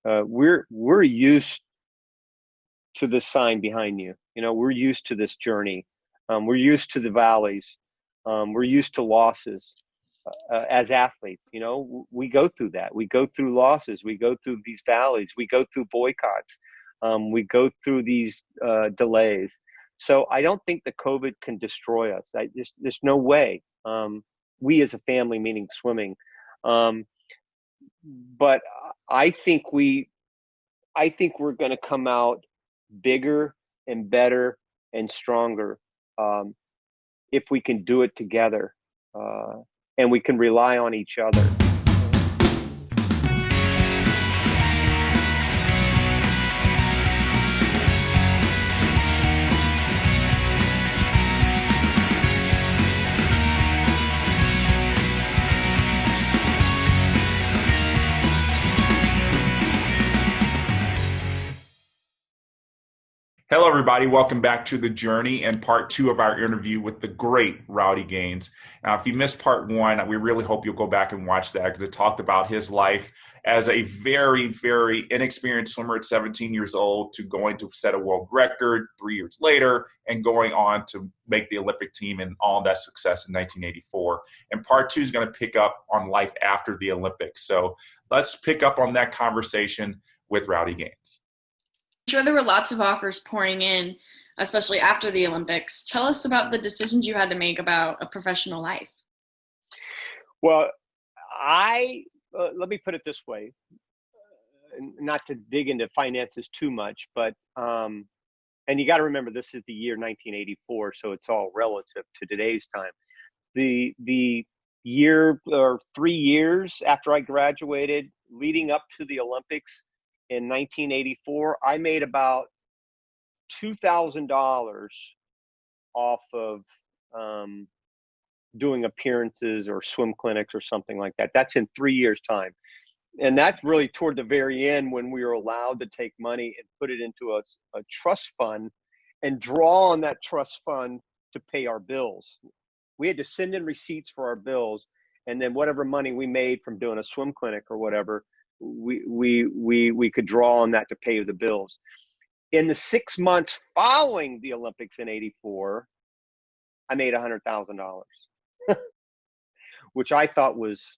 we're used to the sign behind you. We're used to this journey. We're used to the valleys. We're used to losses as athletes. We go through that. We go through losses. We go through these valleys. We go through boycotts. We go through these delays. So I don't think the COVID can destroy us. There's no way. We as a family, meaning swimming, but I think we're going to come out bigger and better and stronger if we can do it together and we can rely on each other. Hello, everybody. Welcome back to The Journey and part two of our interview with the great Rowdy Gaines. Now, if you missed part one, we really hope you'll go back and watch that because it talked about his life as a very, very inexperienced swimmer at 17 years old to going to set a world record 3 years later and going on to make the Olympic team and all that success in 1984. And part two is going to pick up on life after the Olympics. So let's pick up on that conversation with Rowdy Gaines. I'm sure there were lots of offers pouring in, especially after the Olympics. Tell us about the decisions you had to make about a professional life. Well, let me put it this way, not to dig into finances too much, but and you got to remember this is the year 1984, so it's all relative to today's time. The year or 3 years after I graduated, leading up to the Olympics, in 1984, I made about $2,000 off of doing appearances or swim clinics or something like that. That's in 3 years' time. And that's really toward the very end when we were allowed to take money and put it into a trust fund and draw on that trust fund to pay our bills. We had to send in receipts for our bills, and then whatever money we made from doing a swim clinic or whatever, we could draw on that to pay the bills. In the 6 months following the Olympics in '84, I made $100,000, which I thought was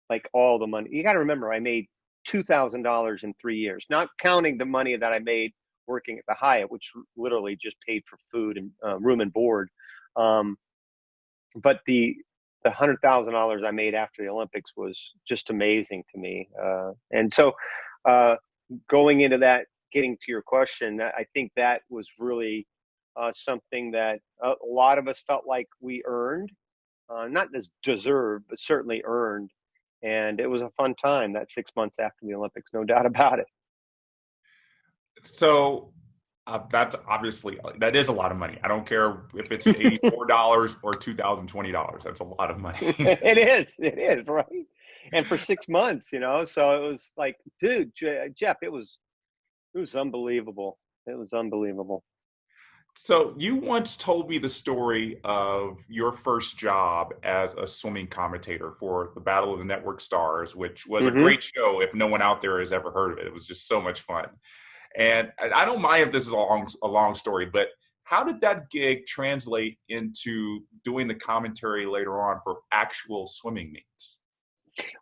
like all the money. You got to remember, I made $2,000 in 3 years, not counting the money that I made working at the Hyatt, which literally just paid for food and room and board. But the $100,000 I made after the Olympics was just amazing to me. And so going into that, getting to your question, I think that was really something that a lot of us felt like we earned, not as deserved, but certainly earned. And it was a fun time, that 6 months after the Olympics, no doubt about it. So that's obviously, that is a lot of money. I don't care if it's $84 or $2,020. That's a lot of money. It is, right? And for 6 months, so it was like, dude, Jeff, it was unbelievable. It was unbelievable. So you once told me the story of your first job as a swimming commentator for the Battle of the Network Stars, which was a great show if no one out there has ever heard of it. It was just so much fun. And I don't mind if this is a long story, but how did that gig translate into doing the commentary later on for actual swimming meets?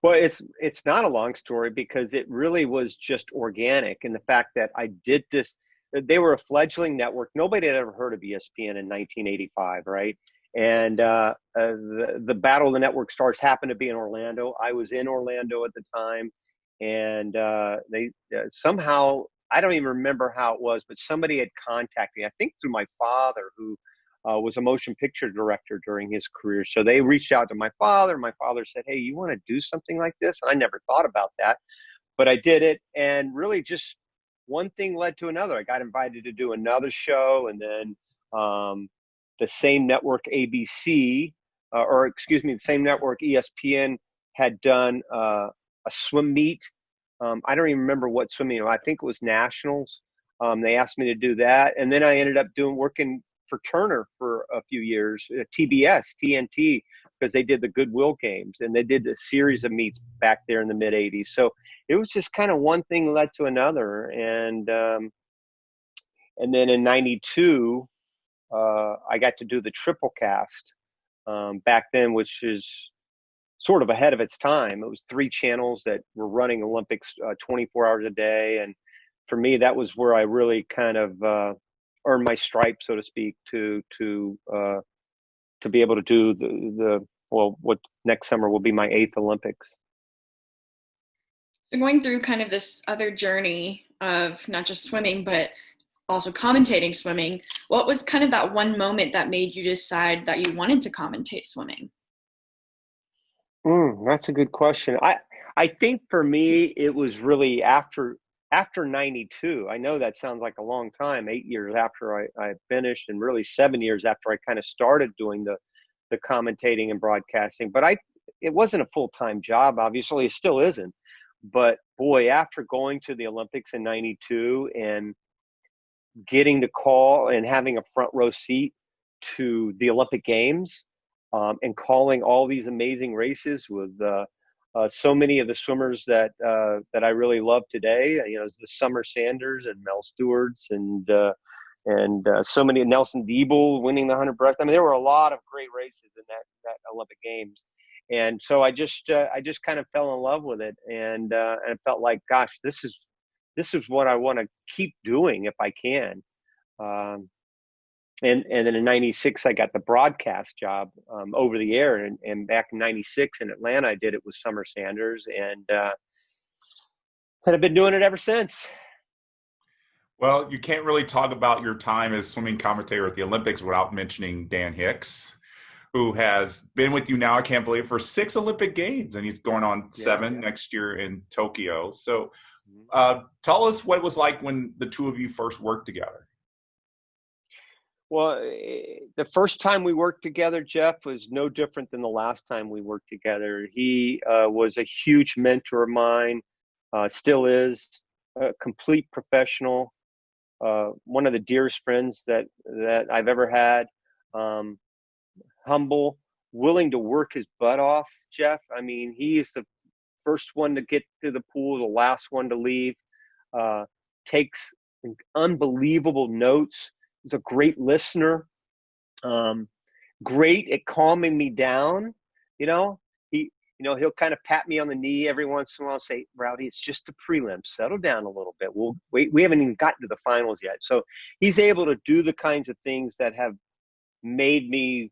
Well, it's not a long story because it really was just organic. And the fact that I did this, they were a fledgling network. Nobody had ever heard of ESPN in 1985, right? And the Battle of the Network Stars happened to be in Orlando. I was in Orlando at the time. And they somehow, I don't even remember how it was, but somebody had contacted me, I think through my father, who was a motion picture director during his career. So they reached out to my father. My father said, hey, you want to do something like this? And I never thought about that, but I did it. And really just one thing led to another. I got invited to do another show. And then the same network, ABC, the same network, ESPN, had done a swim meet. I don't even remember what swimming, I think it was Nationals. They asked me to do that. And then I ended up working for Turner for a few years, TBS, TNT, because they did the Goodwill games and they did a series of meets back there in the mid '80s. So it was just kind of one thing led to another, and then in '92, I got to do the triple cast back then, which is sort of ahead of its time. It was 3 channels that were running Olympics 24 hours a day, and for me, that was where I really kind of earned my stripe, so to speak, to be able to do what next summer will be my 8th Olympics. So going through kind of this other journey of not just swimming, but also commentating swimming, what was kind of that one moment that made you decide that you wanted to commentate swimming? That's a good question. I think for me, it was really after '92. I know that sounds like a long time, 8 years after I finished, and really 7 years after I kind of started doing the commentating and broadcasting. But it wasn't a full-time job. Obviously, it still isn't. But boy, after going to the Olympics in '92 and getting to call and having a front row seat to the Olympic Games, and calling all these amazing races with so many of the swimmers that I really love today. The Summer Sanders and Mel Stewarts and so many, Nelson Diebel winning the 100 breast. I mean, there were a lot of great races in that Olympic Games, and so I just kind of fell in love with it, and it felt like, gosh, this is what I want to keep doing if I can. And then in '96, I got the broadcast job over the air, and back in '96 in Atlanta, I did it with Summer Sanders, and I've been doing it ever since. Well, you can't really talk about your time as swimming commentator at the Olympics without mentioning Dan Hicks, who has been with you now, I can't believe, for 6 Olympic Games, and he's going on 7 next year in Tokyo. So tell us what it was like when the two of you first worked together. Well, the first time we worked together, Jeff, was no different than the last time we worked together. He was a huge mentor of mine, still is, a complete professional, one of the dearest friends that I've ever had, humble, willing to work his butt off, Jeff. I mean, he is the first one to get to the pool, the last one to leave, takes unbelievable notes. He's a great listener, great at calming me down. He'll kind of pat me on the knee every once in a while and say, "Rowdy, it's just a prelim. Settle down a little bit. We'll wait. We haven't even gotten to the finals yet." So he's able to do the kinds of things that have made me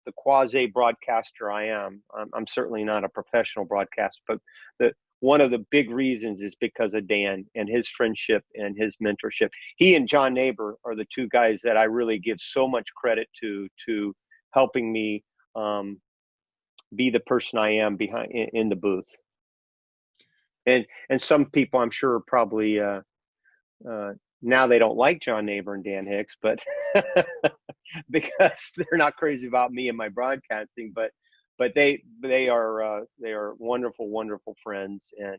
the quasi broadcaster I am. I'm certainly not a professional broadcaster, but one of the big reasons is because of Dan and his friendship and his mentorship. He and John Neighbor are the 2 guys that I really give so much credit to helping me be the person I am behind in the booth. And some people, I'm sure, are probably now they don't like John Neighbor and Dan Hicks, but because they're not crazy about me and my broadcasting, but they are wonderful friends, and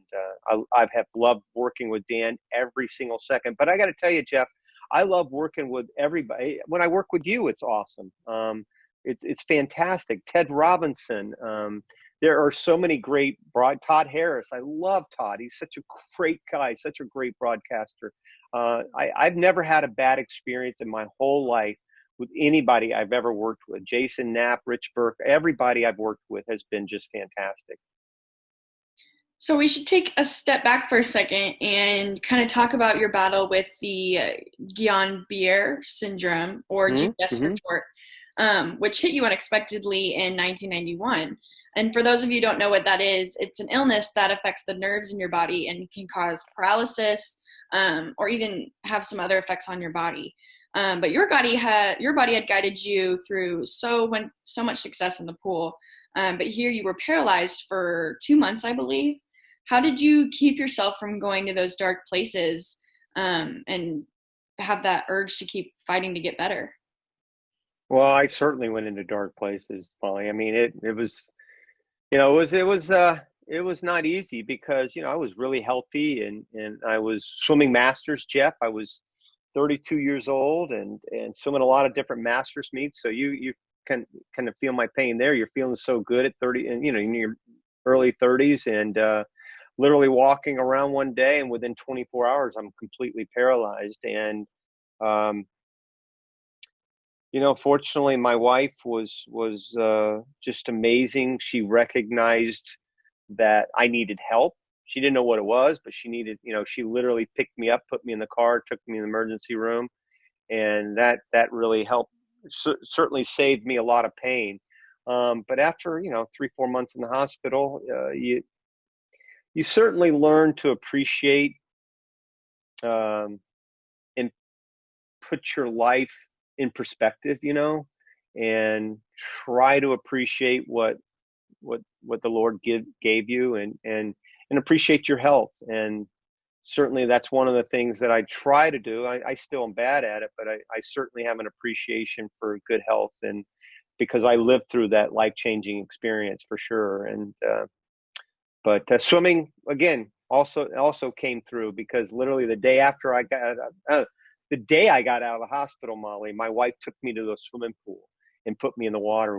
I have loved working with Dan every single second. But I got to tell you, Jeff, I love working with everybody. When I work with you, it's awesome. It's fantastic. Ted Robinson. There are so many great Todd Harris. I love Todd. He's such a great guy, such a great broadcaster. I've never had a bad experience in my whole life with anybody I've ever worked with. Jason Knapp, Rich Burke, everybody I've worked with has been just fantastic. So we should take a step back for a second and kind of talk about your battle with the Guillain-Barré syndrome, or GBS for short, which hit you unexpectedly in 1991. And for those of you who don't know what that is, it's an illness that affects the nerves in your body and can cause paralysis, or even have some other effects on your body. But your body had guided you through so much success in the pool. But here you were paralyzed for 2 months, I believe. How did you keep yourself from going to those dark places, and have that urge to keep fighting to get better? Well, I certainly went into dark places, Molly. I mean, it was, it was not easy because, I was really healthy and I was swimming masters, Jeff. I was 32 years old and swimming a lot of different masters meets. So you can kind of feel my pain there. You're feeling so good at 30 and, in your early 30s and literally walking around one day and within 24 hours, I'm completely paralyzed. And, fortunately my wife was just amazing. She recognized that I needed help. She didn't know what it was, but she needed, she literally picked me up, put me in the car, took me in the emergency room. And that really helped, certainly saved me a lot of pain. But after, 3-4 months in the hospital, you certainly learn to appreciate and put your life in perspective, and try to appreciate what the Lord gave you and appreciate your health. And certainly that's one of the things that I try to do. I still am bad at it, but I certainly have an appreciation for good health, and because I lived through that life-changing experience for sure. And but swimming again also came through, because literally the day I got out of the hospital, Molly, my wife took me to the swimming pool and put me in the water.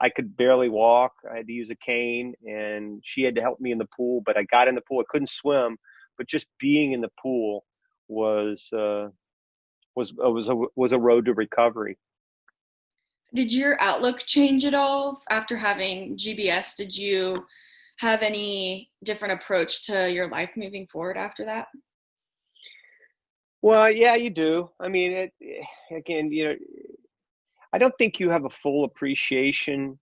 I could barely walk. I had to use a cane, and she had to help me in the pool. But I got in the pool. I couldn't swim, but just being in the pool was a road to recovery. Did your outlook change at all after having GBS? Did you have any different approach to your life moving forward after that? Well, yeah, you do. I mean, again, I don't think you have a full appreciation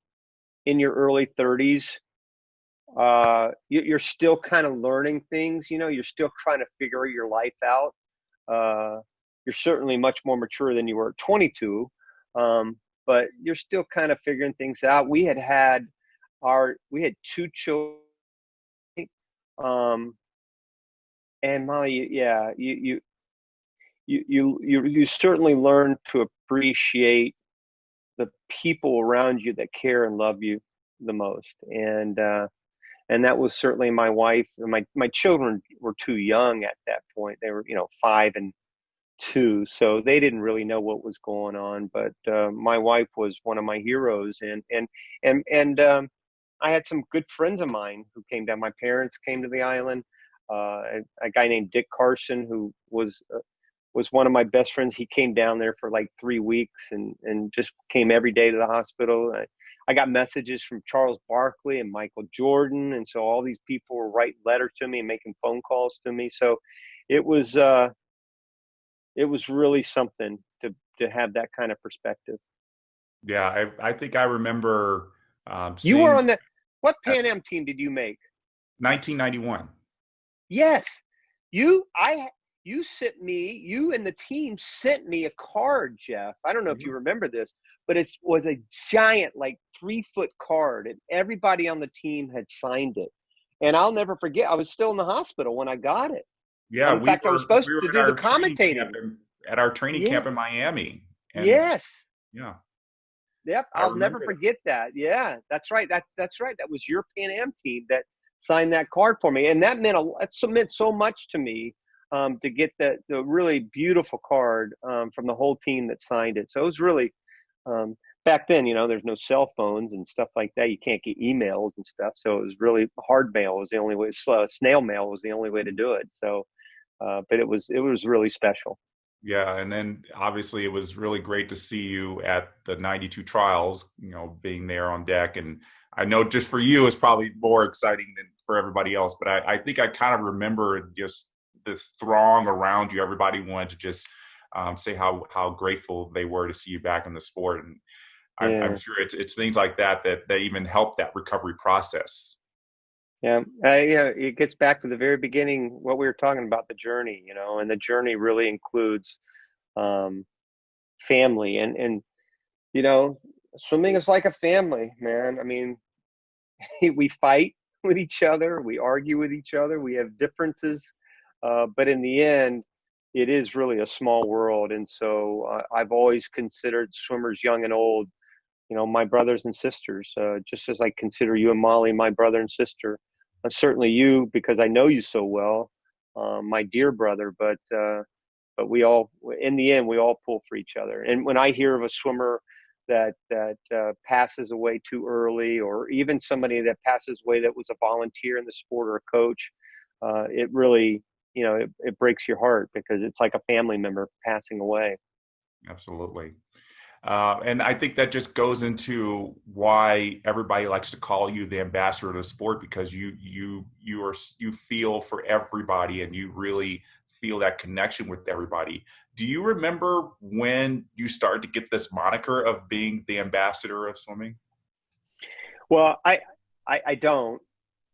in your early 30s. You're still kind of learning things, you're still trying to figure your life out. You're certainly much more mature than you were at 22. But you're still kind of figuring things out. We had 2 children. And Molly, yeah, you certainly learn to appreciate the people around you that care and love you the most. And that was certainly my wife. My children were too young at that point. They were, 5 and 2, so they didn't really know what was going on. But my wife was one of my heroes, and I had some good friends of mine who came down. My parents came to the island. A guy named Dick Carson, who was one of my best friends. He came down there for like 3 weeks and just came every day to the hospital. I got messages from Charles Barkley and Michael Jordan, and so all these people were writing letters to me and making phone calls to me. So it was really something to have that kind of perspective. Yeah, I think I remember you were on what Pan Am team did you make? 1991. Yes. You and the team sent me a card, Jeff. I don't know if you remember this, but it was a giant, like 3-foot card, and everybody on the team had signed it. And I'll never forget, I was still in the hospital when I got it. Yeah, in fact, I was supposed to do the commentating at our training camp in Miami. And yes. Yeah. Yep. I'll never forget that. Yeah, that's right. That's right. That was your Pan Am team that signed that card for me, and that meant so much to me to get the really beautiful card from the whole team that signed it. So it was really back then. There's no cell phones and stuff like that. You can't get emails and stuff. So it was really hard mail was the only way. Snail mail was the only way to do it. So, but it was really special. Yeah, and then obviously it was really great to see you at the 92 trials, being there on deck. And I know just for you, it's probably more exciting than for everybody else. But I think I kind of remember just this throng around you. Everybody wanted to just say how grateful they were to see you back in the sport. And I'm sure it's things like that even help that recovery process. Yeah, it gets back to the very beginning, what we were talking about, the journey, and the journey really includes family. And swimming is like a family, man. I mean, we fight with each other, we argue with each other, we have differences, but in the end, it is really a small world. And so I've always considered swimmers, young and old, my brothers and sisters, just as I consider you and Molly my brother and sister. Certainly you, because I know you so well, my dear brother. But but we all, in the end, we all pull for each other. And when I hear of a swimmer that passes away too early, or even somebody that passes away that was a volunteer in the sport or a coach, it really, it breaks your heart, because it's like a family member passing away. Absolutely. And I think that just goes into why everybody likes to call you the ambassador of the sport, because you feel for everybody, and you really feel that connection with everybody. Do you remember when you started to get this moniker of being the ambassador of swimming? Well, I don't,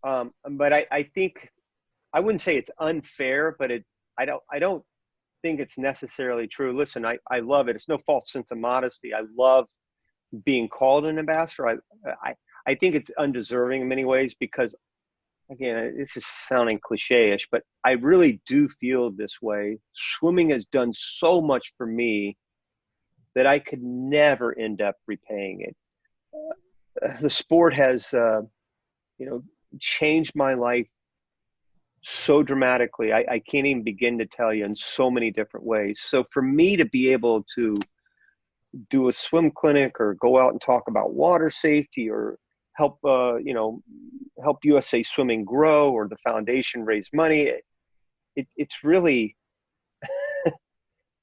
but I think, I wouldn't say it's unfair, but I don't think it's necessarily true. Listen, I love it. It's no false sense of modesty. I love being called an ambassador. I think it's undeserving in many ways, because, again, this is sounding cliche-ish, but I really do feel this way. Swimming has done so much for me that I could never end up repaying it. The sport has, changed my life so dramatically. I can't even begin to tell you, in so many different ways. So for me to be able to do a swim clinic, or go out and talk about water safety, or help USA Swimming grow, or the foundation raise money, it's really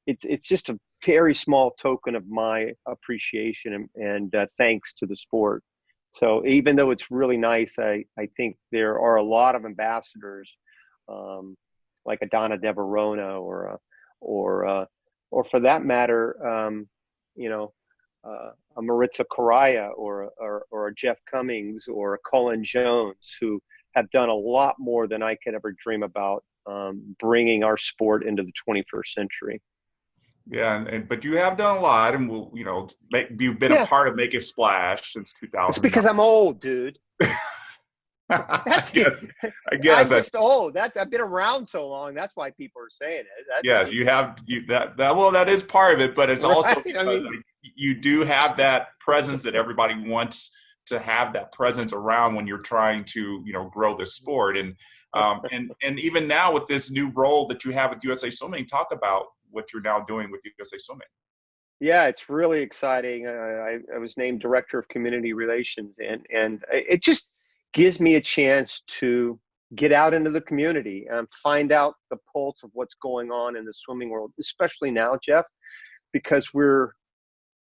it's just a very small token of my appreciation and thanks to the sport. So even though it's really nice, I think there are a lot of ambassadors, like a Donna Deverona, or for that matter, a Maritza Correa, or a Jeff Commings, or a Colin Jones, who have done a lot more than I could ever dream about, bringing our sport into the 21st century. Yeah, but you have done a lot, and you've been a part of Make a Splash since 2000. It's because I'm old, dude. I guess I'm just old. I've been around so long. That's why people are saying it. You have that. Well, that is part of it, but it's also because you do have that presence that everybody wants to have, that presence around when you're trying to grow the sport. And even now with this new role that you have with USA Swimming, talk about what you're now doing with USA Swimming. Yeah, it's really exciting. I was named Director of Community Relations, and it just gives me a chance to get out into the community and find out the pulse of what's going on in the swimming world, especially now, Jeff, because we're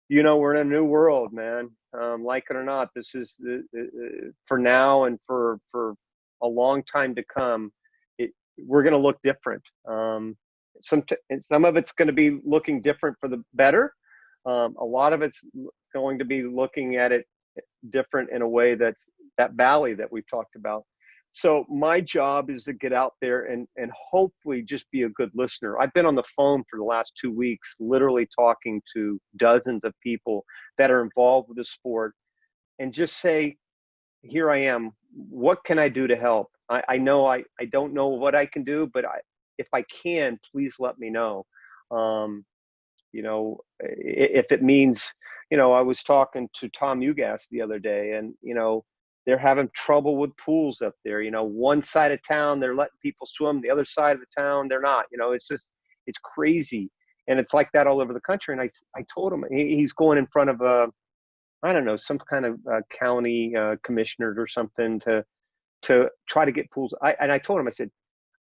in a new world, man. Like it or not, this is for now, and for a long time to come, we're going to look different. Some of it's going to be looking different for the better. A lot of it's going to be looking at it different in a way that's that valley that we've talked about. So my job is to get out there and hopefully just be a good listener. I've been on the phone for the last 2 weeks, literally talking to dozens of people that are involved with the sport, and just say, here I am. What can I do to help? I know I don't know what I can do, but if I can, please let me know. If it means, I was talking to Tom Ugas the other day, and, they're having trouble with pools up there. One side of town, they're letting people swim. The other side of the town, they're not. It's crazy. And it's like that all over the country. And I told him, he's going in front of some kind of county commissioner or something to try to get pools. I told him, I said,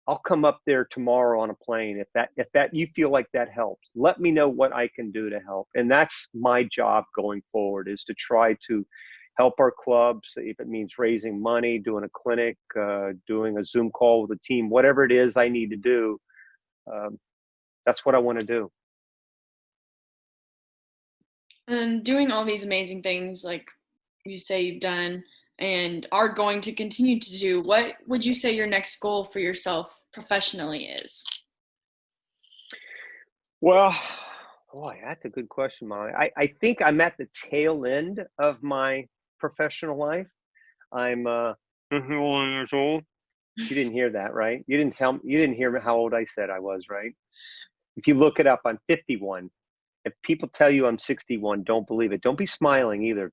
I'll come up there tomorrow on a plane. If that you feel like that helps, let me know what I can do to help. And that's my job going forward, is to try to help our clubs. If it means raising money, doing a clinic, doing a Zoom call with a team, whatever it is I need to do, that's what I want to do. And doing all these amazing things, like you say you've done and are going to continue to do, what would you say your next goal for yourself professionally is? Well, boy, that's a good question, Molly. I think I'm at the tail end of my professional life. I'm 51 years old. You didn't hear that, right? You didn't hear how old I said I was, right? If you look it up, I'm 51. If people tell you I'm 61, don't believe it. Don't be smiling either.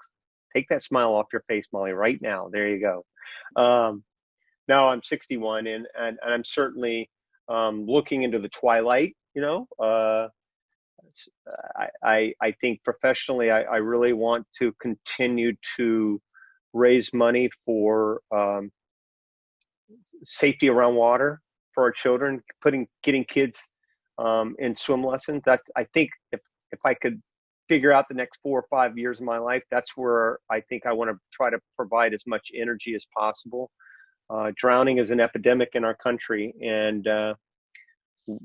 Take that smile off your face, Molly, right now. There you go. Now I'm 61, and I'm certainly looking into the twilight You know, I think professionally, I really want to continue to raise money for safety around water for our children, getting kids in swim lessons. That I think if I could figure out the next 4 or 5 years of my life, that's where I think I want to try to provide as much energy as possible. Drowning is an epidemic in our country, and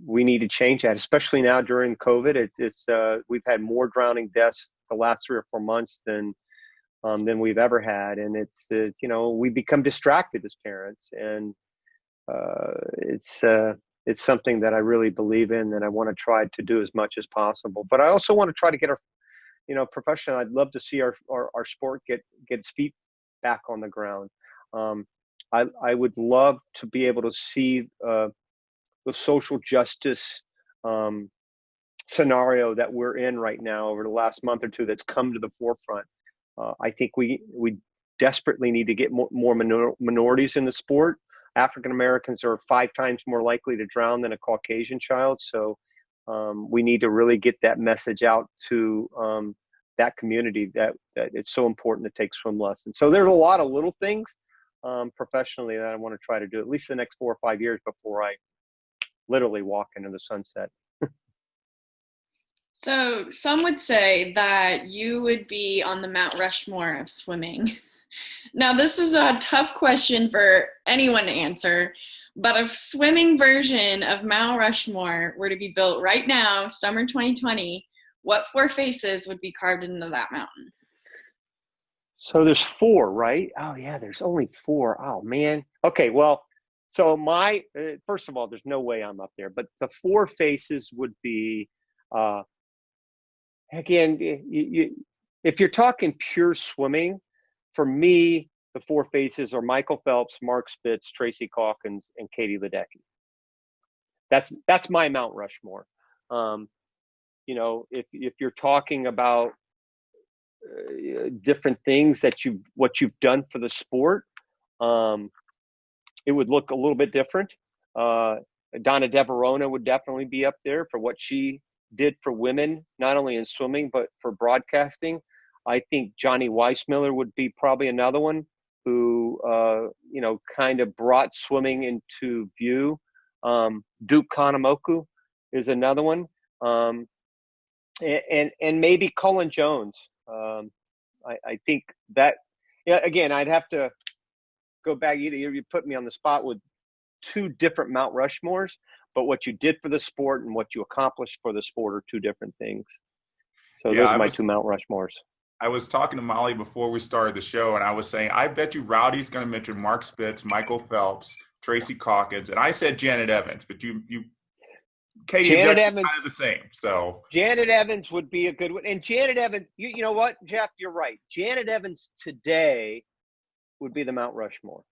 we need to change that, especially now during COVID. We've had more drowning deaths the last 3 or 4 months than we've ever had, and we become distracted as parents, and it's something that I really believe in, and I want to try to do as much as possible. But I also want to try to get our, professional. I'd love to see our sport get its feet back on the ground. I would love to be able to see the social justice scenario that we're in right now over the last month or two that's come to the forefront. I think we desperately need to get more minorities in the sport. African Americans are 5 times more likely to drown than a Caucasian child. So we need to really get that message out to that community that it's so important to take swim lessons. So there's a lot of little things professionally that I want to try to do at least the next 4 or 5 years before I literally walk into the sunset. So some would say that you would be on the Mount Rushmore of swimming. Now, this is a tough question for anyone to answer, but if swimming version of Mount Rushmore were to be built right now, summer 2020, what 4 faces would be carved into that mountain? So there's 4, right? Oh yeah, there's only 4. Oh man. Okay, well, so first of all, there's no way I'm up there, but the 4 faces would be, again, if you're talking pure swimming, for me, the 4 faces are Michael Phelps, Mark Spitz, Tracy Calkins, and Katie Ledecky. That's my Mount Rushmore. If you're talking about different things what you've done for the sport, it would look a little bit different. Donna Deverona would definitely be up there for what she did for women, not only in swimming, but for broadcasting. I think Johnny Weissmiller would be probably another one who, kind of brought swimming into view. Duke Kahanamoku is another one. And maybe Cullen Jones. I think that, again, I'd have to go back. You put me on the spot with 2 different Mount Rushmores, but what you did for the sport and what you accomplished for the sport are 2 different things. So those are my 2 Mount Rushmores. I was talking to Molly before we started the show, and I was saying, I bet you Rowdy's going to mention Mark Spitz, Michael Phelps, Tracy Calkins, and I said Janet Evans, but Katie Janet Evans kind of the same. So Janet Evans would be a good one, and Janet Evans, you know what, Jeff, you're right. Janet Evans today would be the Mount Rushmore.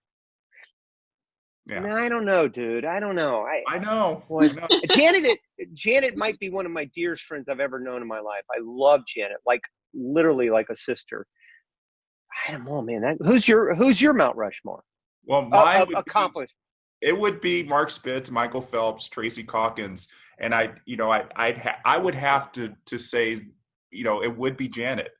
Yeah. No, I don't know, dude. I don't know. I know. Janet might be one of my dearest friends I've ever known in my life. I love Janet, like literally like a sister. I don't know, man. Who's your Mount Rushmore? Well, mine would accomplished. It would be Mark Spitz, Michael Phelps, Tracy Calkins, and I would have to say, it would be Janet.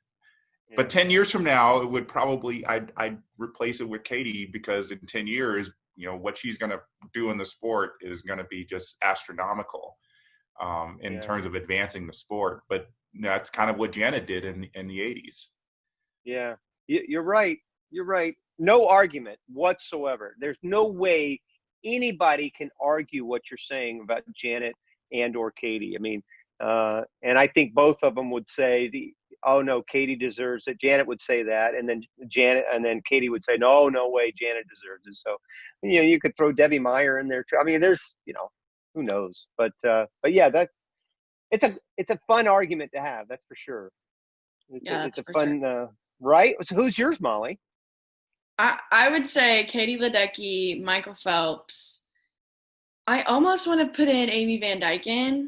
Yeah. But 10 years from now, it would probably I'd replace it with Katie, because in 10 years, what she's going to do in the sport is going to be just astronomical in terms of advancing the sport. But that's kind of what Janet did in the 80s. Yeah, you're right. You're right. No argument whatsoever. There's no way anybody can argue what you're saying about Janet and or Katie. I mean, and I think both of them would say, oh no, Katie deserves it. Janet would say that, and then Katie would say, no way, Janet deserves it. So, you could throw Debbie Meyer in there too. I mean, there's, who knows? But yeah, it's a fun argument to have. That's for sure. It's a fun, sure. Right? So who's yours, Molly? I would say Katie Ledecky, Michael Phelps. I almost want to put in Amy Van Dyken,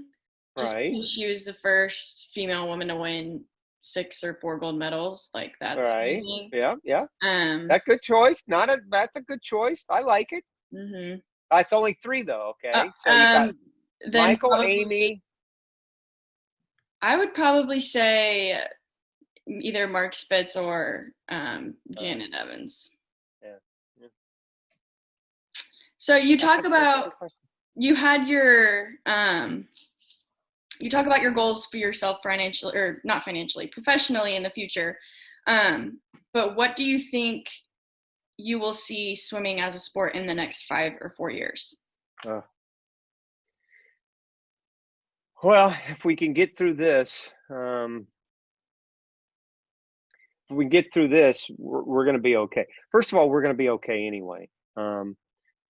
just because she was the first female woman to win 6 or 4 gold medals. Like that's right. Amazing. Yeah. That's a good choice. That's a good choice. I like it. Mm-hmm. It's only 3 though. Okay. So you got Then Michael, probably, Amy. I would probably say either Mark Spitz or Janet Evans. Yeah. Yeah. So you That's talk a good about question. you had your you talk about your goals for yourself financially, or not financially, professionally in the future. But what do you think you will see swimming as a sport in the next 5 or 4 years? Well, if we can get through this, we're going to be okay. First of all, we're going to be okay anyway.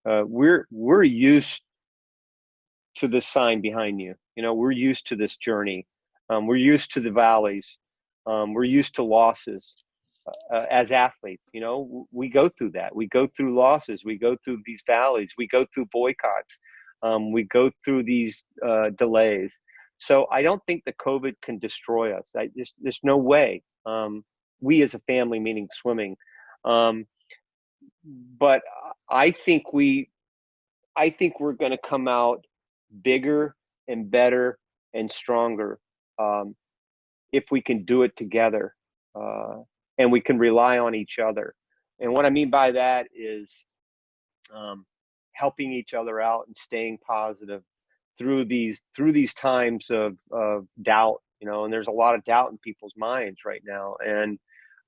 We're used to the sign behind you. You know, we're used to this journey. We're used to the valleys. We're used to losses as athletes. You know, we go through that. We go through losses. We go through these valleys. We go through boycotts. We go through these delays. So I don't think the COVID can destroy us. There's no way. We as a family, meaning swimming. But I think we're going to come out bigger and better and stronger if we can do it together, and we can rely on each other. And what I mean by that is helping each other out and staying positive through these times of doubt. You know, and there's a lot of doubt in people's minds right now. And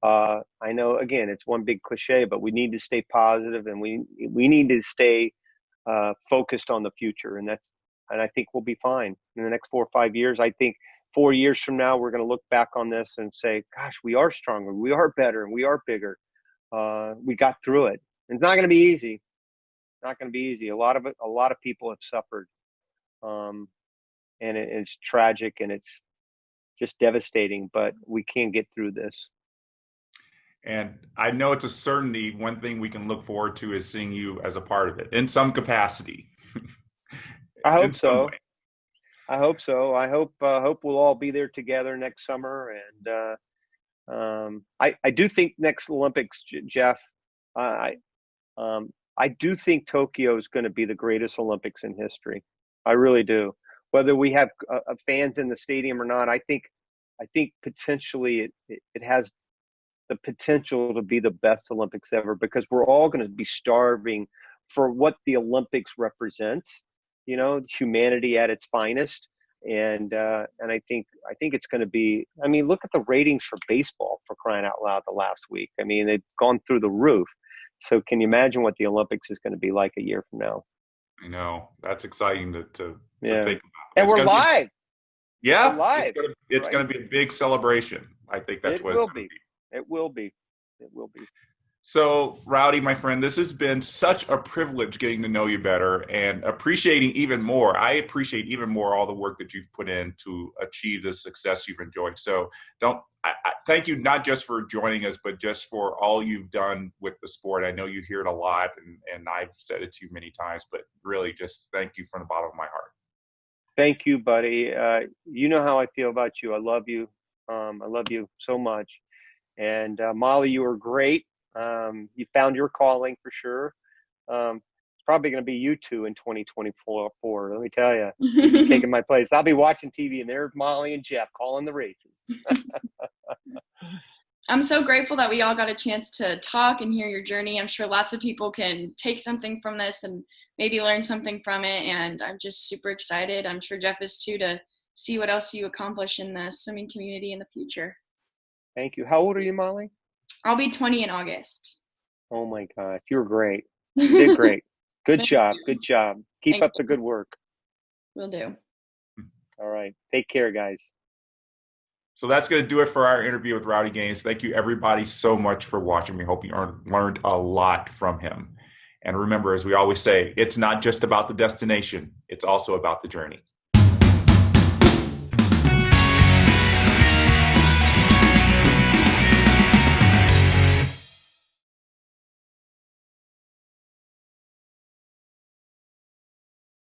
I know, again, it's one big cliche, but we need to stay positive, and we need to stay focused on the future. And I think we'll be fine in the next 4 or 5 years. I think 4 years from now, we're going to look back on this and say, gosh, we are stronger, we are better, and we are bigger. We got through it. And it's not going to be easy. Not going to be easy. A lot of people have suffered. And it's tragic, and it's just devastating, but we can get through this. And I know it's a certainty. One thing we can look forward to is seeing you as a part of it in some capacity. I hope so. I hope so. I hope we'll all be there together next summer. And I do think next Olympics, Jeff, I do think Tokyo is going to be the greatest Olympics in history. I really do. Whether we have fans in the stadium or not, I think potentially it has the potential to be the best Olympics ever, because we're all going to be starving for what the Olympics represents, you know, humanity at its finest. And I think it's going to be, I mean, look at the ratings for baseball, for crying out loud, the last week. I mean, they've gone through the roof. So can you imagine what the Olympics is going to be like a year from now? I know. That's exciting to think about. And we're live. Yeah. We're live. It's going to be a big celebration. I think that's what it's going to be. It will be. It will be. So, Rowdy, my friend, this has been such a privilege getting to know you better and appreciating even more. I appreciate even more all the work that you've put in to achieve the success you've enjoyed. So I thank you, not just for joining us, but just for all you've done with the sport. I know you hear it a lot, and I've said it to you many times, but really just thank you from the bottom of my heart. Thank you, buddy. You know how I feel about you. I love you. I love you so much. And Molly, you were great. You found your calling for sure. It's probably going to be you two in 2024. Let me tell you, you're taking my place. I'll be watching TV, and there's Molly and Jeff calling the races. I'm so grateful that we all got a chance to talk and hear your journey. I'm sure lots of people can take something from this and maybe learn something from it. And I'm just super excited. I'm sure Jeff is too, to see what else you accomplish in the swimming community in the future. Thank you. How old are you, Molly? I'll be 20 in August. Oh my gosh, you're great. You did great. Good job. Good job. Keep up the good work. Will do. All right. Take care, guys. So that's going to do it for our interview with Rowdy Gaines. Thank you, everybody, so much for watching. We hope you learned a lot from him. And remember, as we always say, it's not just about the destination. It's also about the journey.